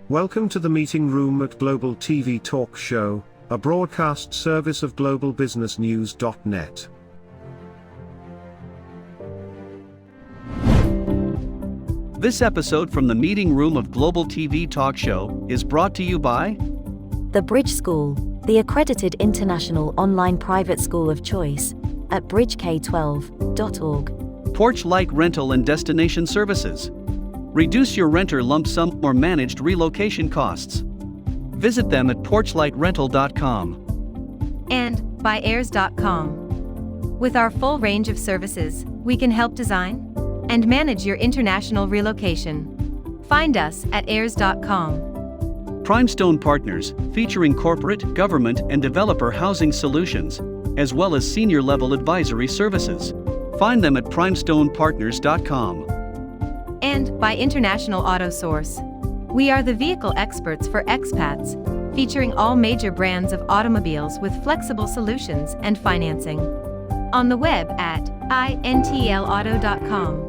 Welcome to the meeting room at Global TV Talk Show, a broadcast service of globalbusinessnews.net. This episode from the meeting room of Global TV Talk Show is brought to you by The Bridge School, the accredited international online private school of choice, at bridgek12.org. Porch Light Rental and Destination Services. Reduce your renter lump sum or managed relocation costs. Visit them at porchlightrental.com. And by airs.com. With our full range of services, we can help design and manage your international relocation. Find us at airs.com. Primestone Partners, featuring corporate, government, and developer housing solutions, as well as senior-level advisory services. Find them at primestonepartners.com. And by International Auto Source. We are the vehicle experts for expats, featuring all major brands of automobiles with flexible solutions and financing. On the web at intlauto.com.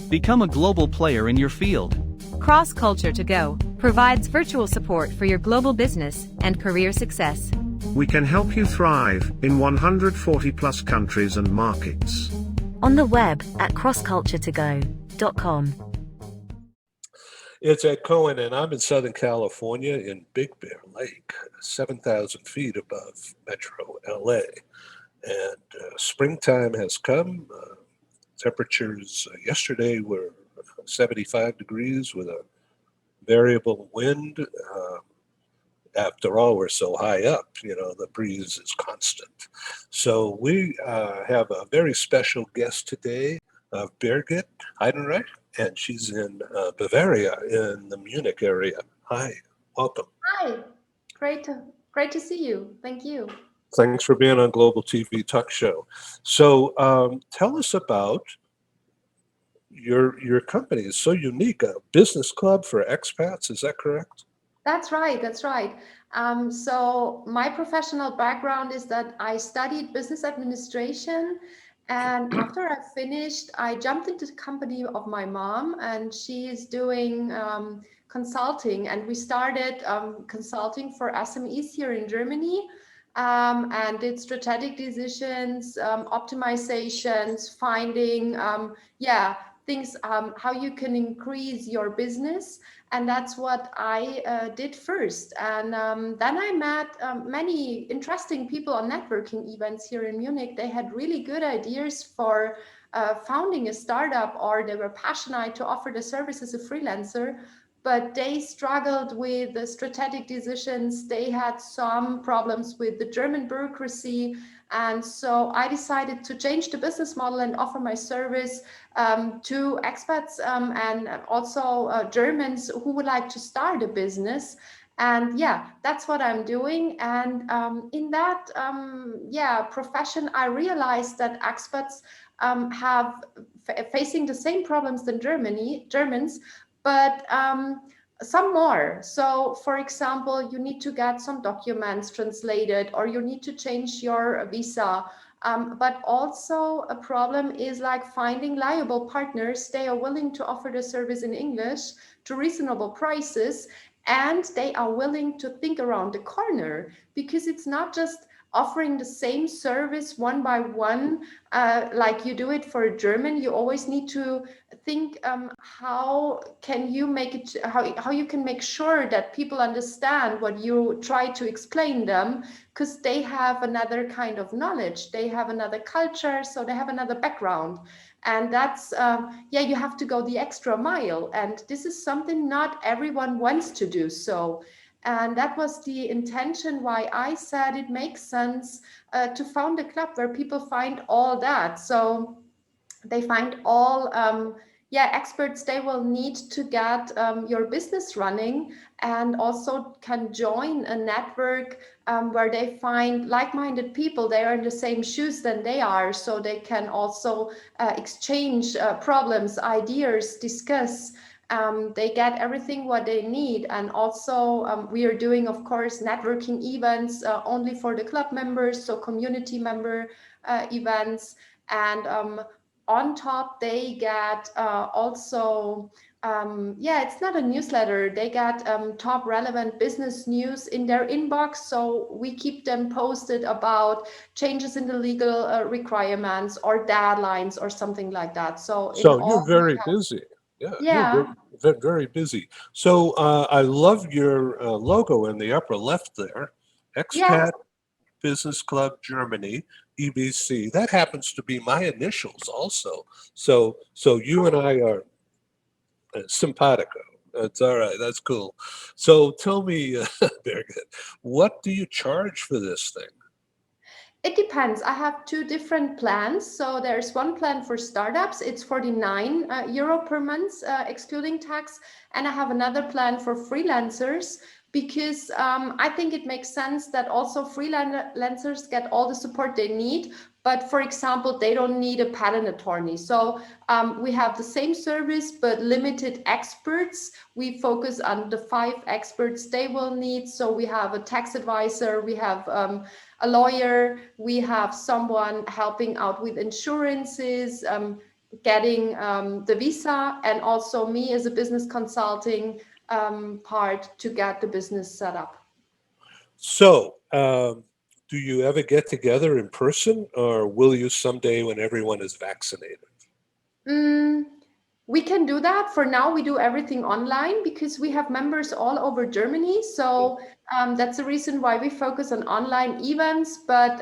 Become a global player in your field. Cross Culture to Go provides virtual support for your global business and career success. We can help you thrive in 140 plus countries and markets. On the web at crossculturetogo.com. It's Ed Cohen, and I'm in Southern California in Big Bear Lake, 7,000 feet above Metro LA. And springtime has come. Temperatures yesterday were 75 degrees with a variable wind. After all, we're so high up, the breeze is constant. So we have a very special guest today, Birgit Heidenreich, and she's in Bavaria in the Munich area. Hi, welcome. Hi, great to see you. Thank you. Thanks for being on Global TV Talk Show. So tell us about your company. It's so unique, a business club for expats, is that correct? That's right. So my professional background is that I studied business administration, and after I finished, I jumped into the company of my mom, and she is doing consulting, and we started consulting for SMEs here in Germany, and did strategic decisions, optimizations, finding things, how you can increase your business. And that's what I did first. And then I met many interesting people on networking events here in Munich. They had really good ideas for founding a startup, or they were passionate to offer the service as a freelancer, but they struggled with the strategic decisions. They had some problems with the German bureaucracy. And so I decided to change the business model and offer my service to expats and also Germans who would like to start a business. And that's what I'm doing. And in that profession, I realized that expats have facing the same problems than Germans, but some more. So, for example, you need to get some documents translated, or you need to change your visa. But also a problem is like finding liable partners. They are willing to offer the service in English to reasonable prices, and they are willing to think around the corner, because it's not just offering the same service one by one, like you do it for a German. You always need to think how can you make it, how you can make sure that people understand what you try to explain them, because they have another kind of knowledge, they have another culture, so they have another background. And that's, you have to go the extra mile. And this is something not everyone wants to do. So. And that was the intention why I said it makes sense to found a club where people find all that. So they find all experts they will need to get your business running, and also can join a network where they find like-minded people. They are in the same shoes than they are, so they can also exchange problems, ideas, discuss. They get everything what they need. And also we are doing, of course, networking events only for the club members, so community member events. And on top, they get also, it's not a newsletter. They get top relevant business news in their inbox. So we keep them posted about changes in the legal requirements or deadlines or something like that. So in So you're all, very busy. Yeah, you're yeah, very busy. So I love your logo in the upper left there. yeah. Expat Business Club Germany, EBC. That happens to be my initials also. So you and I are simpatico. That's all right. That's cool. So tell me, Birgit, what do you charge for this thing? It depends. I have two different plans. So there's one plan for startups. It's 49 euro per month, excluding tax. And I have another plan for freelancers because I think it makes sense that also freelancers get all the support they need. But for example, they don't need a patent attorney. So we have the same service, but limited experts. We focus on the 5 experts they will need. So we have a tax advisor, we have a lawyer, we have someone helping out with insurances, getting the visa, and also me as a business consulting part to get the business set up. So, do you ever get together in person, or will you someday when everyone is vaccinated? Mm, we can do that. For now, we do everything online because we have members all over Germany. So that's the reason why we focus on online events. But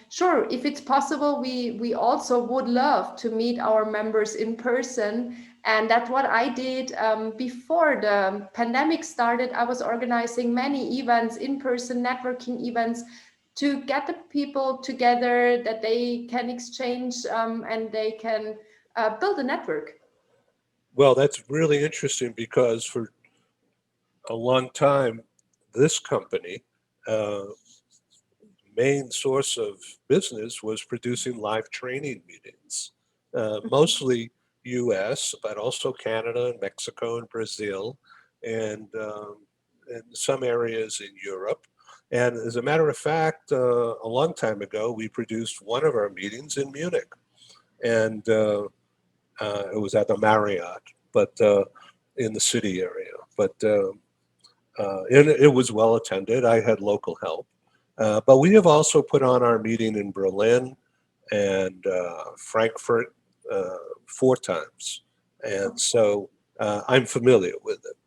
sure, if it's possible, we also would love to meet our members in person. And that's what I did before the pandemic started. I was organizing many events, in-person networking events, to get the people together that they can exchange and they can build a network. Well, that's really interesting because for a long time, this company, uh, main source of business was producing live training meetings, mostly U.S., but also Canada and Mexico and Brazil, and some areas in Europe. And as a matter of fact, a long time ago, we produced one of our meetings in Munich, and it was at the Marriott, but in the city area. But and it was well attended. I had local help. But we have also put on our meeting in Berlin and Frankfurt 4 times. And so I'm familiar with it.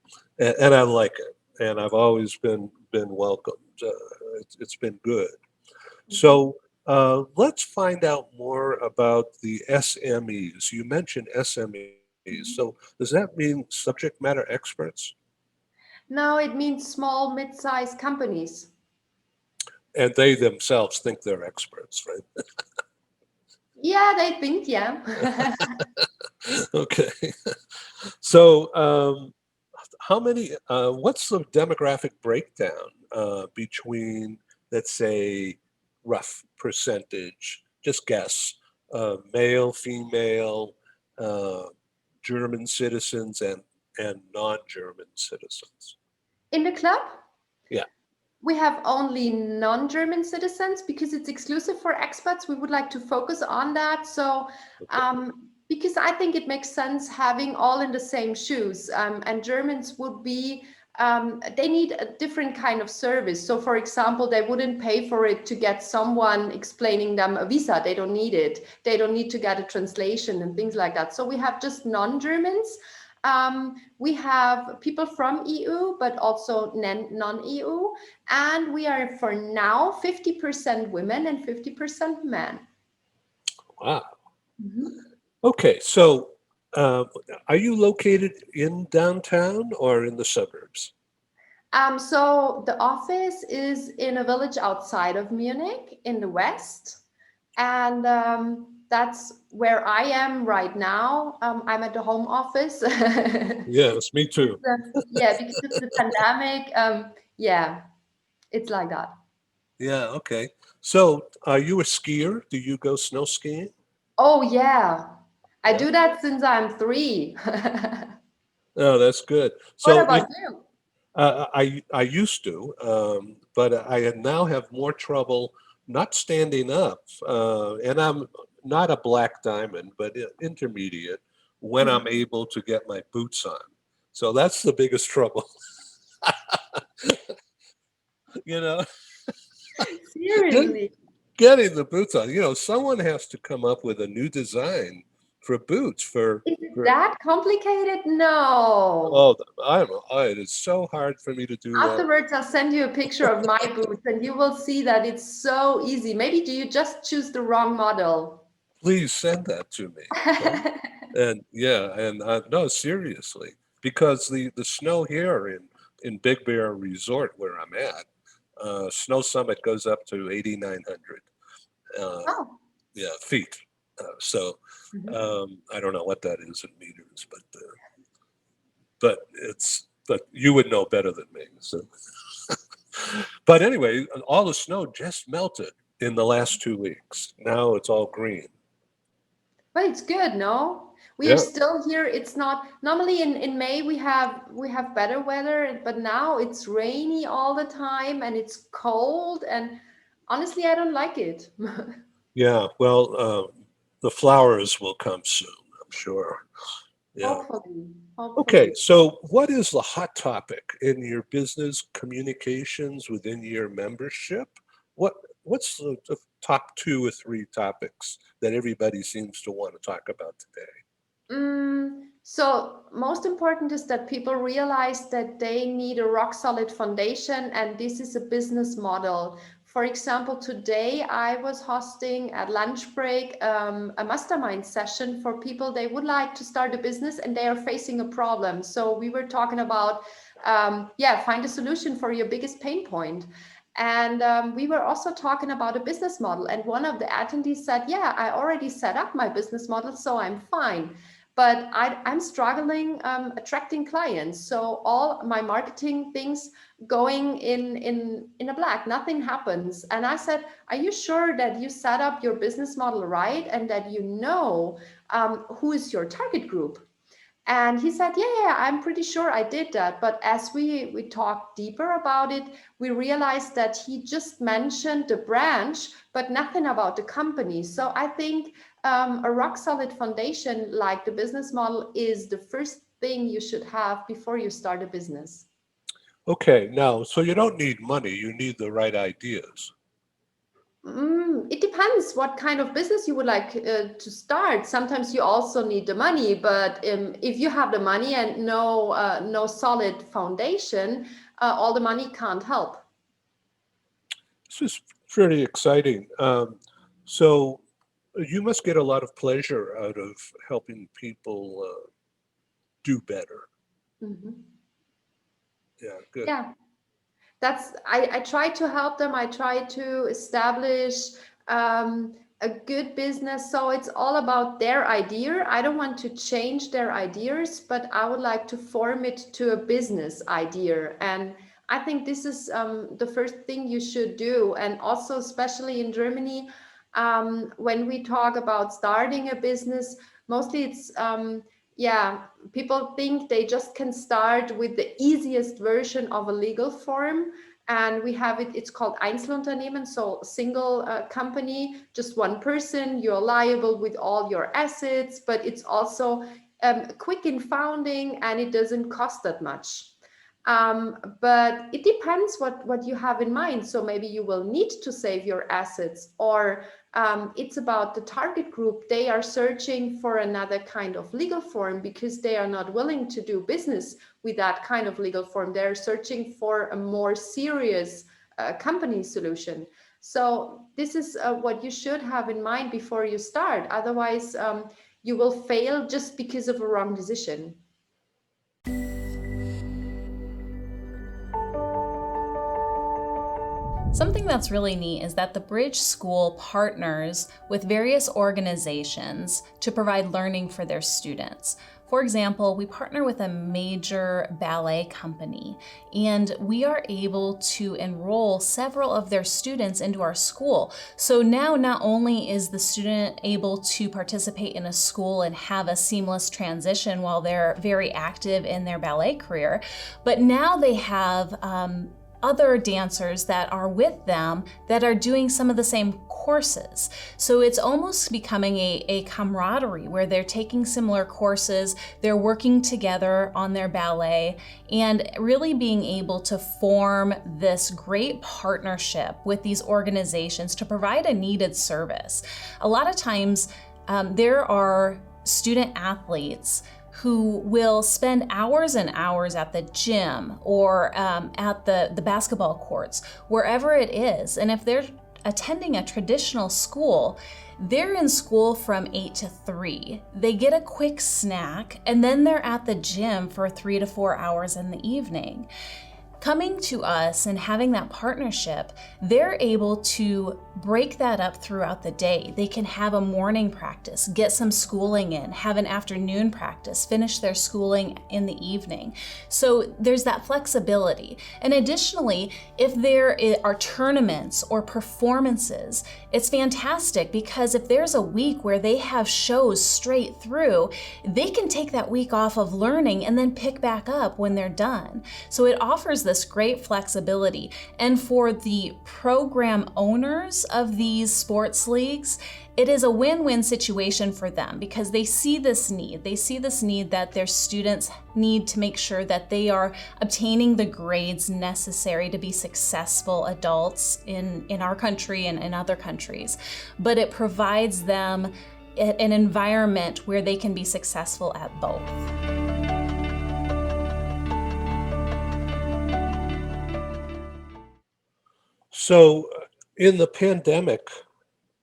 And I like it. And I've always been welcomed. It's been good. So let's find out more about the SMEs. You mentioned SMEs. So does that mean subject matter experts? Now it means small, mid-sized companies. And they themselves think they're experts, right? Yeah, they think, yeah. Okay. So, how many, what's the demographic breakdown between, let's say, rough percentage, just guess, male, female, uh, German citizens, and non-German citizens? In the club, Yeah. we have only non-German citizens because it's exclusive for expats. We would like to focus on that. So, Okay. because I think it makes sense having all in the same shoes. And Germans would be, they need a different kind of service. So, for example, they wouldn't pay for it to get someone explaining them a visa. They don't need it. They don't need to get a translation and things like that. So we have just non-Germans. We have people from EU, but also non-EU. And we are for now 50% women and 50% men. Wow. Mhm. Okay, so uh, are you located in downtown or in the suburbs? So the office is in a village outside of Munich in the west. And that's where I am right now. I'm at the home office. Yes, me too. Yeah, because of the pandemic. Yeah, it's like that. Yeah, okay. So are you a skier? Do you go snow skiing? Oh, yeah. I Yeah. do that since I'm 3. Oh, that's good. What So about you? I used to, but I now have more trouble not standing up, and I'm not a black diamond, but intermediate when I'm able to get my boots on. So that's the biggest trouble. You know, Seriously. getting the boots on. Someone has to come up with a new design for boots Is it for that complicated? No. oh, it is so hard for me to do that. Afterwards, I'll send you a picture of my boots and you will see that it's so easy. Maybe do you just choose the wrong model? Please send that to me. And yeah, and no, seriously, because the snow here in Big Bear Resort where I'm at, snow summit goes up to 8,900 Oh. feet. So Mhm. I don't know what that is in meters, but you would know better than me. So, but anyway, all the snow just melted in the last 2 weeks. Now it's all green. But it's good, no? We are Yeah. still here. It's not normally in May we have better weather, but now it's rainy all the time and it's cold and honestly I don't like it. Yeah, well, the flowers will come soon, I'm sure. Yeah. Hopefully. Okay, Hopefully. so what is the hot topic in your business communications within your membership? What what's the top 2 or 3 topics that everybody seems to want to talk about today? So most important is that people realize that they need a rock solid foundation and this is a business model. For example, today I was hosting at lunch break a mastermind session for people they would like to start a business and they are facing a problem. So we were talking about, find a solution for your biggest pain point. And we were also talking about a business model. And one of the attendees said, yeah, I already set up my business model, so I'm fine. But I'm struggling attracting clients. So all my marketing things going in a black, nothing happens. And I said, are you sure that you set up your business model right and that you know who is your target group? And he said, yeah, I'm pretty sure I did that. But as we talked deeper about it, we realized that he just mentioned the branch, but nothing about the company. So I think a rock solid foundation like the business model is the first thing you should have before you start a business. Okay, now, so you don't need money, you need the right ideas. It depends what kind of business you would like to start. Sometimes you also need the money, but if you have the money and no solid foundation, all the money can't help. This is pretty exciting. So you must get a lot of pleasure out of helping people do better. Mhm. Yeah, good. Yeah. I try to help them. I try to establish a good business. So it's all about their idea. I don't want to change their ideas, but I would like to form it to a business idea. And I think this is the first thing you should do. And also, especially in Germany, when we talk about starting a business, mostly it's people think they just can start with the easiest version of a legal form. And we have it's called Einzelunternehmen, so single company, just one person, you're liable with all your assets, but it's also quick in founding and it doesn't cost that much. But it depends what you have in mind. So maybe you will need to save your assets, or it's about the target group. They are searching for another kind of legal form because they are not willing to do business with that kind of legal form. They're searching for a more serious company solution. So this is what you should have in mind before you start. Otherwise, you will fail just because of a wrong decision. Something that's really neat is that the Bridge School partners with various organizations to provide learning for their students. For example, we partner with a major ballet company, and we are able to enroll several of their students into our school. So now not only is the student able to participate in a school and have a seamless transition while they're very active in their ballet career, but now they have other dancers that are with them that are doing some of the same courses. So it's almost becoming a camaraderie where they're taking similar courses, they're working together on their ballet, and really being able to form this great partnership with these organizations to provide a needed service. A lot of times there are student athletes who will spend hours and hours at the gym or at the basketball courts, wherever it is. And if they're attending a traditional school, they're in school from 8 to 3. They get a quick snack, and then they're at the gym for 3 to 4 hours in the evening. Coming to us and having that partnership, they're able to break that up throughout the day. They can have a morning practice, get some schooling in, have an afternoon practice, finish their schooling in the evening. So there's that flexibility. And additionally, if there are tournaments or performances, it's fantastic because if there's a week where they have shows straight through, they can take that week off of learning and then pick back up when they're done. So it offers this great flexibility. And for the program owners of these sports leagues, it is a win-win situation for them because they see this need. They see this need that their students need to make sure that they are obtaining the grades necessary to be successful adults in our country and in other countries. But it provides them an environment where they can be successful at both. So in the pandemic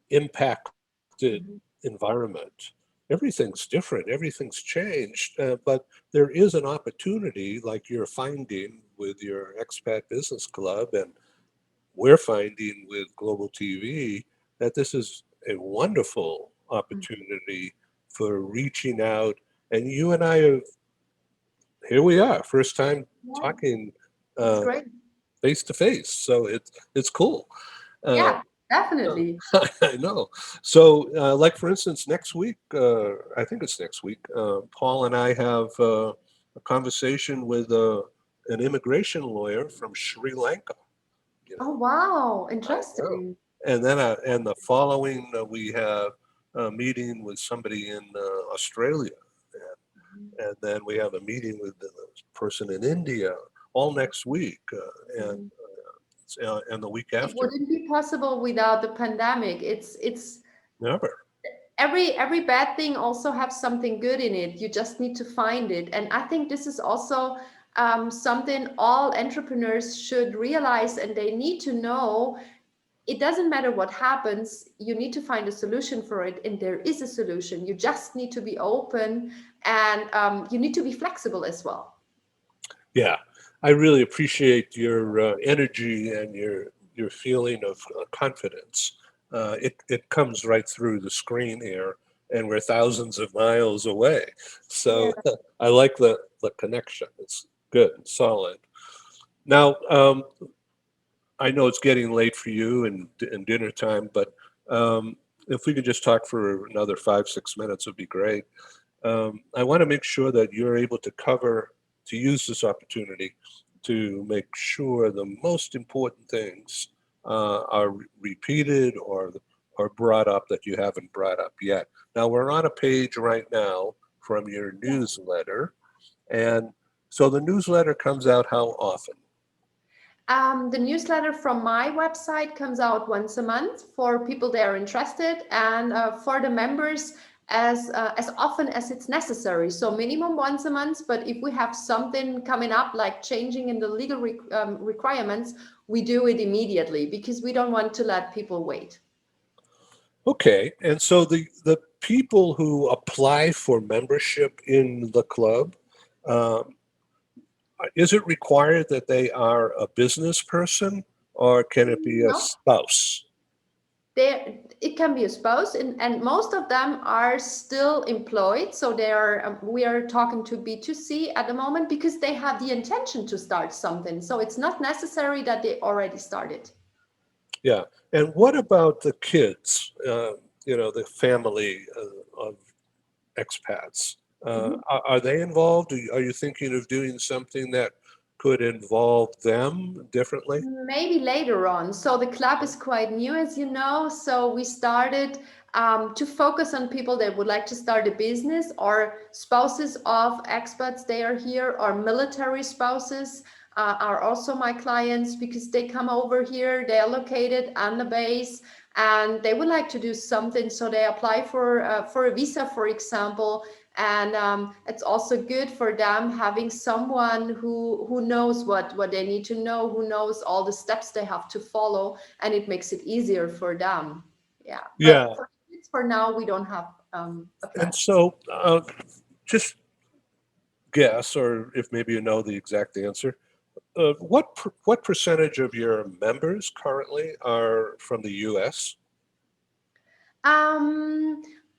impacted environment, everything's different, everything's changed, but there is an opportunity like you're finding with your Expat Business Club, and we're finding with Global TV, that this is a wonderful opportunity for reaching out. And you and I have, here we are, first time talking That's great. face to face. So it's cool. Yeah, definitely. I know. So, like for instance, next week, I think it's next week, Paul and I have a conversation with an immigration lawyer from Sri Lanka. You know? Oh, wow. I know. Interesting. And then, and the following, we have a meeting with somebody in Australia, and then we have a meeting with the person in India, all next week, and the week It after. wouldn't be possible without the pandemic. It's Never. every bad thing also has something good in it. You just need to find it. And I think this is also something all entrepreneurs should realize, and they need to know. It doesn't matter what happens, you need to find a solution for it, and there is a solution. You just need to be open, and you need to be flexible as well. Yeah, I really appreciate your energy and your feeling of confidence. It comes right through the screen here, and we're thousands of miles away. So I like the connection. It's good and solid. Now, I know it's getting late for you and dinner time, but if we could just talk for another 5-6 minutes, would be great. I want to make sure that you're able to use this opportunity to make sure the most important things are repeated or brought up that you haven't brought up yet. Now, we're on a page right now from your newsletter. And so the newsletter comes out how often? The newsletter from my website comes out once a month for people that are interested, and for the members as often as it's necessary. So minimum once a month, but if we have something coming up like changing in the legal requirements, we do it immediately because we don't want to let people wait. Okay, and so the people who apply for membership in the club, is it required that they are a business person, or can it be a No. spouse? It can be a spouse, and most of them are still employed. So we are talking to B2C at the moment because they have the intention to start something. So it's not necessary that they already started. Yeah, and what about the kids? The family of expats. Are they involved? Are you thinking of doing something that could involve them differently? Maybe later on. So the club is quite new, as you know. So we started to focus on people that would like to start a business, or spouses of expats. They are here, or military spouses are also my clients, because they come over here, they are located on the base, and they would like to do something. So they apply for a visa, for example. And it's also good for them having someone who knows what they need to know, who knows all the steps they have to follow, and it makes it easier for them. Yeah, Yeah. but for now we don't have a plan. And so just guess, or if maybe you know the exact answer, what percentage of your members currently are from the U.S.?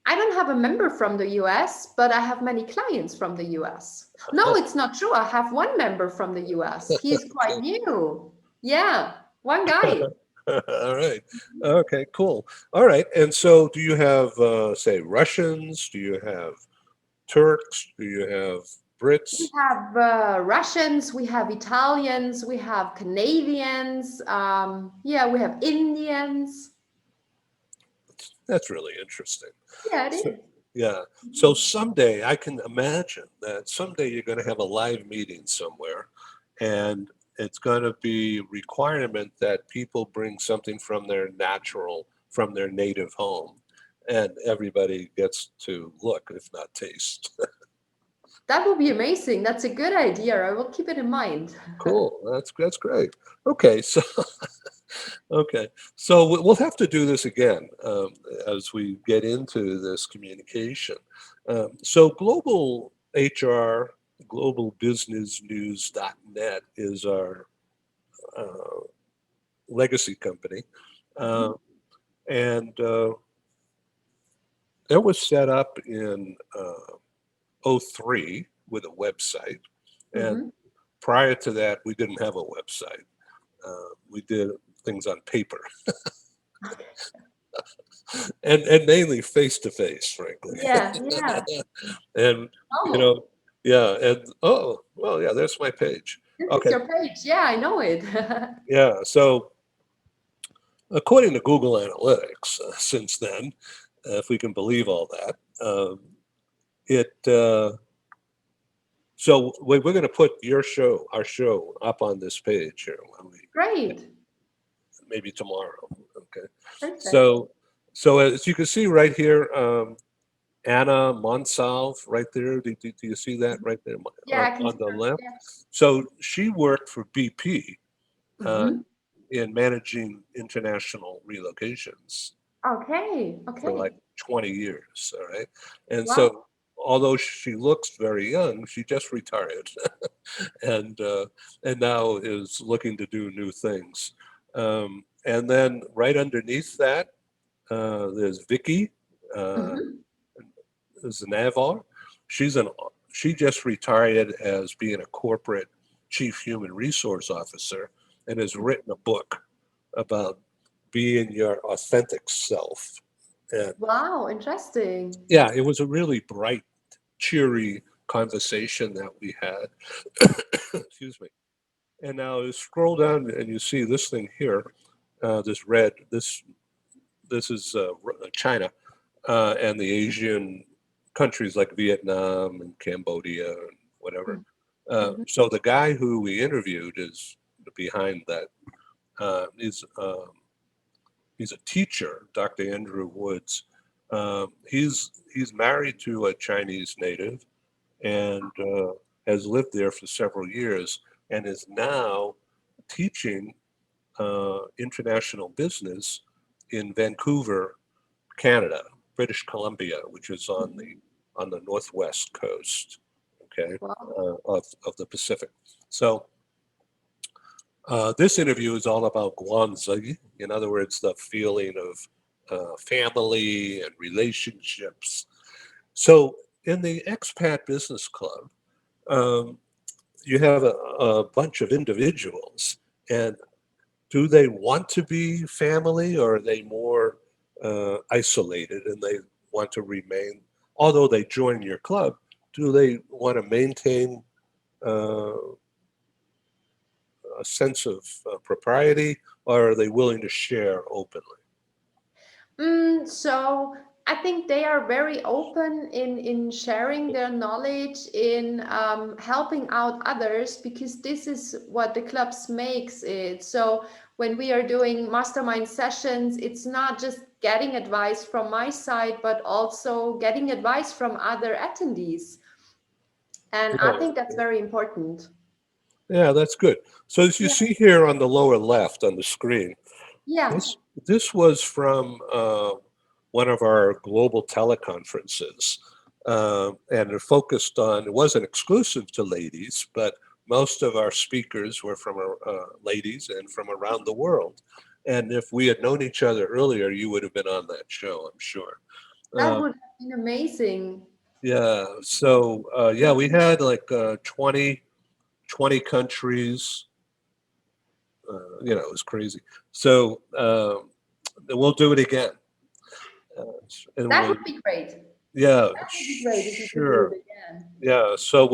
I don't have a member from the US, but I have many clients from the US. No, it's not true. I have one member from the US. He's quite new. Yeah, one guy. All right. Okay, cool. All right. And so do you have, say, Russians? Do you have Turks? Do you have Brits? We have Russians, we have Italians, we have Canadians. Yeah, we have Indians. That's really interesting. Yeah, it is. Yeah. So someday I can imagine that someday you're going to have a live meeting somewhere, and it's going to be requirement that people bring something from their native home, and everybody gets to look, if not taste. That would be amazing. That's a good idea. I will keep it in mind. Cool. That's great. Okay. So okay. So we'll have to do this again as we get into this communication. So Global HR, globalbusinessnews.net is our legacy company. And it was set up in '03 with a website. And prior to that, we didn't have a website. We did things on paper. and mainly face to face, frankly. Yeah. And yeah, and well, yeah, there's my page. This Okay. is your page. Yeah, I know it. Yeah, so according to Google Analytics, since then, if we can believe all that, so we're going to put our show up on this page here. Great. Maybe tomorrow. Okay. Perfect. So as you can see right here, Anna Monsalve right there. Do you see that right there Yeah, on the left? Yeah. So she worked for BP in managing international relocations Okay. for like 20 years. All right. And Wow. so although she looks very young, she just retired and now is looking to do new things. And then right underneath that, there's Vicky Zanavar. She just retired as being a corporate chief human resource officer and has written a book about being your authentic self. And Wow, interesting. yeah, it was a really bright, cheery conversation that we had. Excuse me. And now you scroll down and you see this thing here, this red. This is China and the Asian countries like Vietnam and Cambodia and whatever. So the guy who we interviewed is behind that. He's a teacher, Dr. Andrew Woods. He's married to a Chinese native and has lived there for several years and is now teaching international business in Vancouver, Canada, British Columbia, which is on the northwest coast, okay, Wow. of the Pacific. So this interview is all about guanzi, in other words, the feeling of family and relationships. So in the Expat Business Club, you have a bunch of individuals, and do they want to be family, or are they more isolated and they want to remain, although they join your club, do they want to maintain a sense of propriety, or are they willing to share openly? So I think they are very open in sharing their knowledge, in helping out others, because this is what the clubs makes it. So when we are doing mastermind sessions, it's not just getting advice from my side, but also getting advice from other attendees. And I Yeah, think that's very important. yeah, that's good. So as you Yeah. see here on the lower left on the screen, Yeah. this was from one of our global teleconferences, and it focused on, it wasn't exclusive to ladies, but most of our speakers were from ladies and from around the world. And if we had known each other earlier, you would have been on that show, I'm sure. That Uh, would have been amazing. yeah, so yeah, we had like 20 countries. It was crazy. So we'll do it again. Uh, and That we'll, would be great. yeah, That would be great if you could do sure. it again. Yeah, so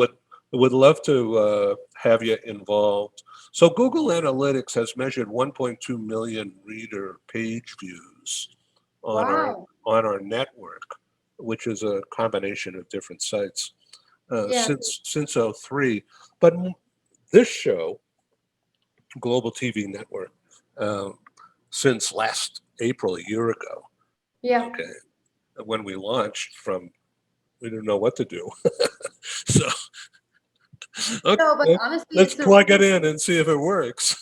would love to have you involved. So Google Analytics has measured 1.2 million reader page views on Wow. our network, which is a combination of different sites Yeah. since '03. But this show, Global TV Network, uh, since last April, a year ago. Yeah. Okay, when we launched, we didn't know what to do. So okay, No, but honestly, let's plug it in and see if it works.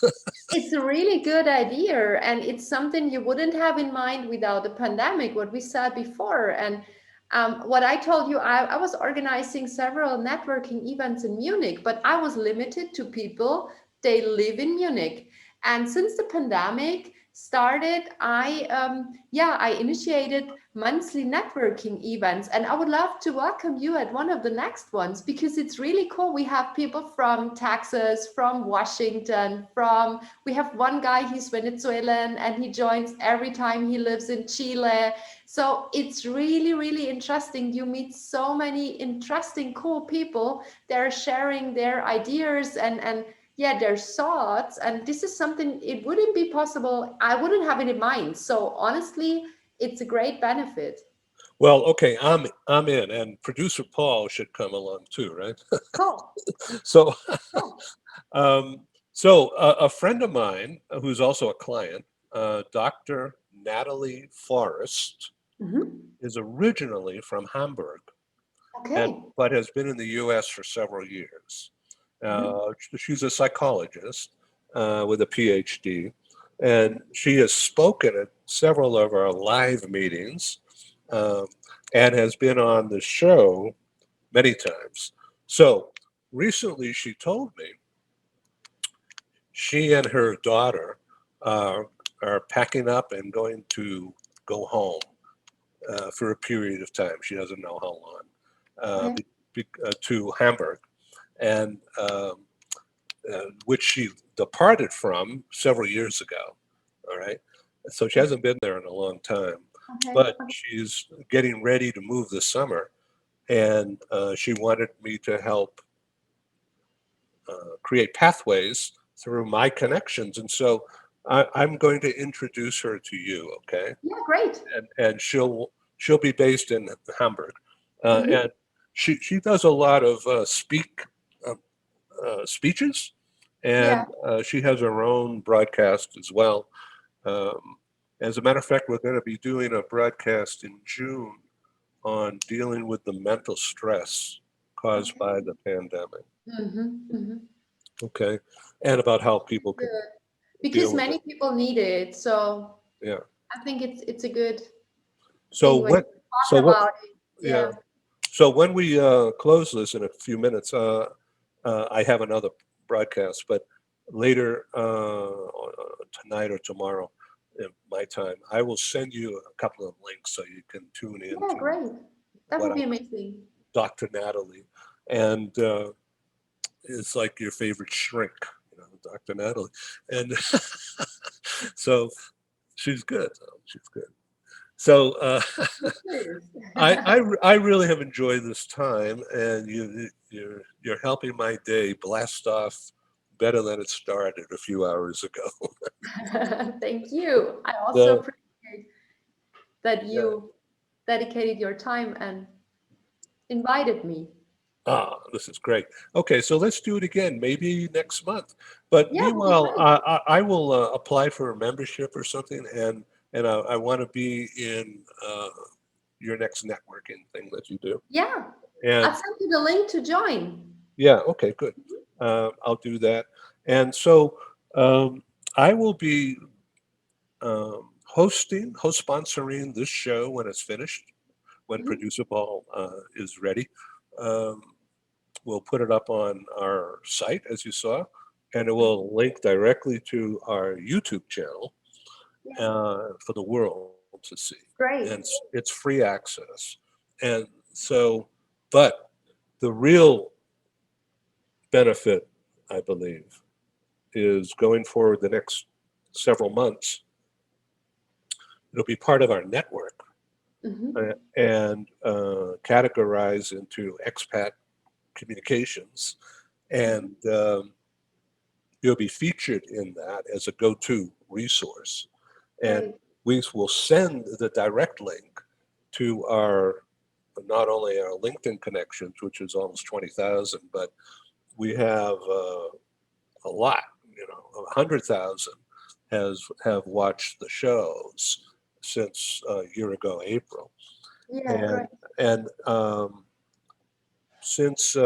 it's a really good idea, and it's something you wouldn't have in mind without the pandemic, what we said before. And what I told you, I was organizing several networking events in Munich, but I was limited to people, they live in Munich. And since the pandemic started, I initiated monthly networking events, and I would love to welcome you at one of the next ones, because it's really cool. We have people from Texas, from Washington, we have one guy, he's Venezuelan, and he joins every time. He lives in Chile. So it's really, really interesting. You meet so many interesting, cool people. They're sharing their ideas and yeah, their thoughts. And this is something, it wouldn't be possible. I wouldn't have it in mind. So honestly, it's a great benefit. Well, okay, I'm in, and producer Paul should come along too, right? Cool. So, Cool. a friend of mine who's also a client, Dr. Natalie Forrest, Mhm. is originally from Hamburg, Okay. but has been in the U.S. for several years. She's a psychologist with a PhD, and she has spoken at several of our live meetings, um, and has been on the show many times. So recently, she told me she and her daughter are packing up and going to go home for a period of time. She doesn't know how long, Okay. to Hamburg, and which she departed from several years ago. All right. So she hasn't been there in a long time, Okay. but she's getting ready to move this summer. And she wanted me to help create pathways through my connections. And so I'm going to introduce her to you, okay? Yeah, great. And she'll be based in Hamburg, Mhm. and she does a lot of speeches, Yeah. and she has her own broadcast as well. Um, as a matter of fact, we're going to be doing a broadcast in June on dealing with the mental stress caused by the pandemic. Mhm. Mhm. Okay, and about how people can Good. deal Because with it. many people need it. So Yeah. I think it's a good So thing when you what? So talk what? about it. Yeah. Yeah. So when we close this in a few minutes, I have another broadcast, but later tonight or tomorrow, in my time, I will send you a couple of links so you can tune in Yeah, to great. That what would I, be amazing. Dr. Natalie, and it's like your favorite shrink, Dr. Natalie, and so she's good. She's good. So Cheers. I really have enjoyed this time, and you're helping my day blast off better than it started a few hours ago. Thank you. I also So, appreciate that yeah. you dedicated your time and invited me. This is great. Okay, so let's do it again, maybe next month. But Yeah, would be meanwhile, great. I will apply for a membership or something, and I want to be in your next networking thing that you do. Yeah, I'll And send you the link to join. yeah, okay, good. I'll do that. And so I will be host sponsoring this show when it's finished, when Mhm. Producer Ball is ready. Um, we'll put it up on our site, as you saw, and it will link directly to our YouTube channel Yeah, for the world to see. great. And it's free access. And so, but the real benefit, I believe, is going forward the next several months. It'll be part of our network Hmm. and categorized into expat communications. And you'll be featured in that as a go-to resource. And Great. we will send the direct link to our, not only our LinkedIn connections, which is almost 20,000, but we have a lot, 100,000 have watched the shows since a year ago, April. Yeah, And, great. and since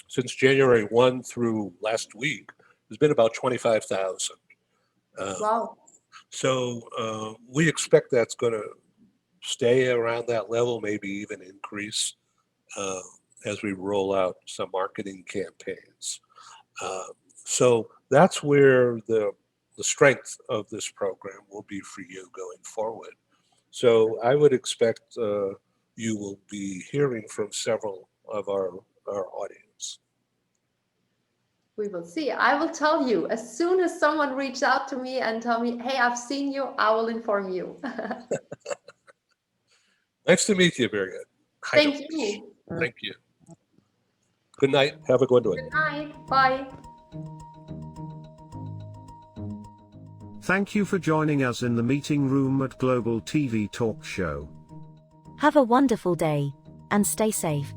since January 1 through last week, there's been about 25,000. Wow. So we expect that's going to stay around that level, maybe even increase uh, as we roll out some marketing campaigns. Uh, so that's where the strength of this program will be for you going forward. So I would expect you will be hearing from several of our audience. We will see. I will tell you as soon as someone reaches out to me and tell me, hey, I've seen you, I will inform you. Nice to meet you, Birgit. Thank Heidenreich. you. Thank you. Good night. Have a good one. Good night. Bye. Thank you for joining us in the meeting room at Global TV Talk Show. Have a wonderful day, and stay safe.